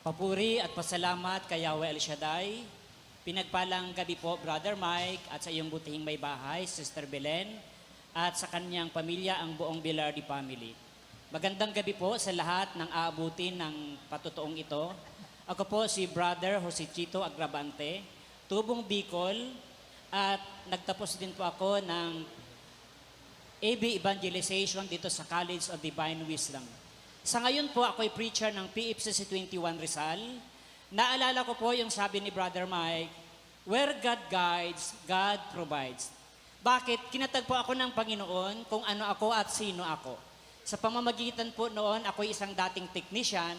Papuri at pasalamat kay Yahweh El Shaddai. Pinagpalang gabi po, Brother Mike, at sa iyong butihing may bahay, Sister Belen, at sa kanyang pamilya, ang buong Bilardi family. Magandang gabi po sa lahat ng aabutin ng patutuong ito. Ako po si Brother Jose Chito Agrabante, tubong Bicol, at nagtapos din po ako ng AB Evangelization dito sa College of Divine Wisdom. Sa ngayon po, ako ay preacher ng PFCC 21 Rizal. Naalala ko po yung sabi ni Brother Mike, where God guides, God provides. Bakit? Kinatagpo ako ng Panginoon kung ano ako at sino ako. Sa pamamagitan po noon, ako ay isang dating technician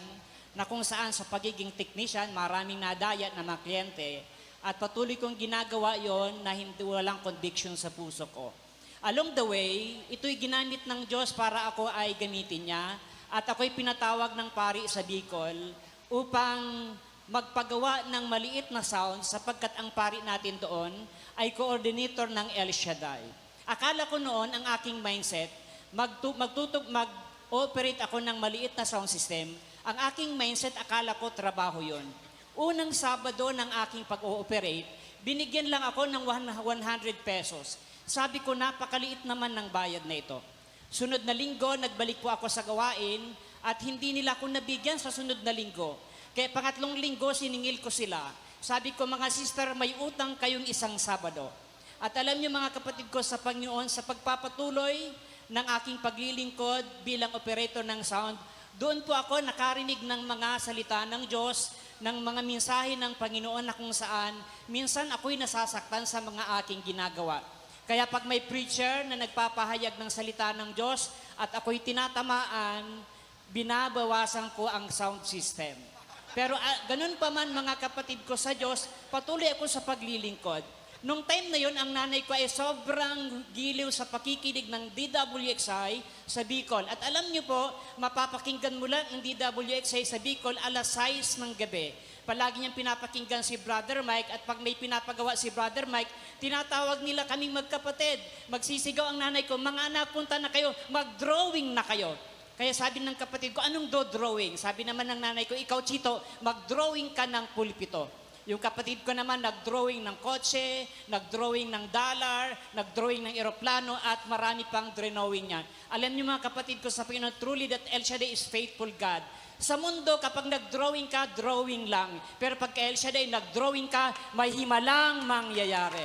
na kung saan sa pagiging technician, maraming nadayat na mga kliyente at patuloy kong ginagawa yon na hindi walang conviction sa puso ko. Along the way, ito'y ginamit ng Diyos para ako ay gamitin niya. At ako'y pinatawag ng pari sa Bicol upang magpagawa ng maliit na sound sapagkat ang pari natin doon ay coordinator ng El Shaddai. Akala ko noon ang aking mindset, mag-operate ako ng maliit na sound system. Ang aking mindset, akala ko trabaho yon. Unang Sabado ng aking pag-ooperate, binigyan lang ako ng 100 pesos. Sabi ko, napakaliit naman ng bayad na ito. Sunod na linggo, nagbalik po ako sa gawain at hindi nila ako nabigyan sa sunod na linggo. Kaya pangatlong linggo, siningil ko sila. Sabi ko, mga sister, may utang kayong isang Sabado. At alam niyo mga kapatid ko sa Panginoon, sa pagpapatuloy ng aking paglilingkod bilang operator ng sound, doon po ako nakarinig ng mga salita ng Diyos, ng mga mensahe ng Panginoon na kung saan minsan ako'y nasasaktan sa mga aking ginagawa. Kaya pag may preacher na nagpapahayag ng salita ng Diyos at ako'y tinatamaan, binabawasan ko ang sound system. Pero ganun pa man mga kapatid ko sa Diyos, patuloy ako sa paglilingkod. Nung time na yon, ang nanay ko ay sobrang giliw sa pakikinig ng DWXI sa Bicol. At alam niyo po, mapapakinggan mo lang ang DWXI sa Bicol alas 6 ng gabi. Palagi niyang pinapakinggan si Brother Mike at pag may pinapagawa si Brother Mike, tinatawag nila kaming magkapatid. Magsisigaw ang nanay ko, mga anak, punta na kayo, mag-drawing na kayo. Kaya sabi ng kapatid ko, anong do-drawing? Sabi naman ng nanay ko, ikaw Chito, mag-drawing ka ng pulpito. Yung kapatid ko naman, nag-drawing ng kotse, nag-drawing ng dollar, nag-drawing ng eroplano, at marami pang drawing niya. Alam niyo mga kapatid ko sa Panginoon, truly that El Shaddai is faithful God. Sa mundo, kapag nag-drawing ka, drawing lang. Pero pag kay El Shaddai, nag-drawing ka, may himalang mangyayari.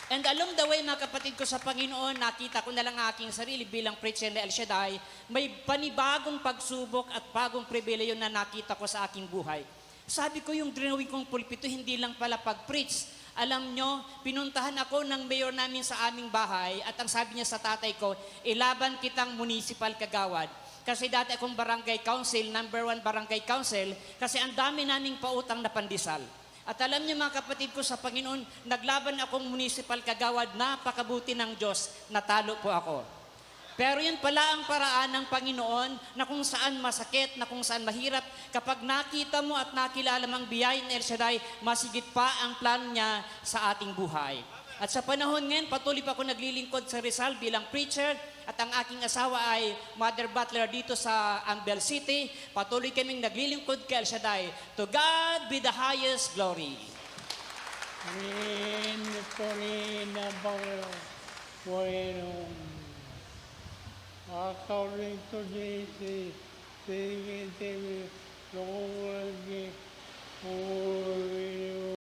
And along the way, mga kapatid ko sa Panginoon, nakita ko na lang aking sarili bilang preacher na El Shaddai, may panibagong pagsubok at bagong pribileyo na nakita ko sa aking buhay. Sabi ko, yung drawing kong pulpito, hindi lang pala pag-preach. Alam nyo, pinuntahan ako ng mayor namin sa aming bahay at ang sabi niya sa tatay ko, ilaban kitang municipal kagawad. Kasi dati akong barangay council, number 1 barangay council, kasi ang dami naming pautang na pandesal. At alam niyo mga kapatid ko sa Panginoon, naglaban akong municipal kagawad, napakabuti ng Diyos, natalo po ako. Pero yun pala ang paraan ng Panginoon na kung saan masakit, na kung saan mahirap, kapag nakita mo at nakilala mo ang biyaya ng El Shaddai, masigit pa ang plano niya sa ating buhay. At sa panahon ngayon, patuloy pa ako naglilingkod sa Rizal bilang preacher at ang aking asawa ay mother butler dito sa Ambel City. Patuloy kaming naglilingkod kay El Shaddai. To God be the highest glory. According to this,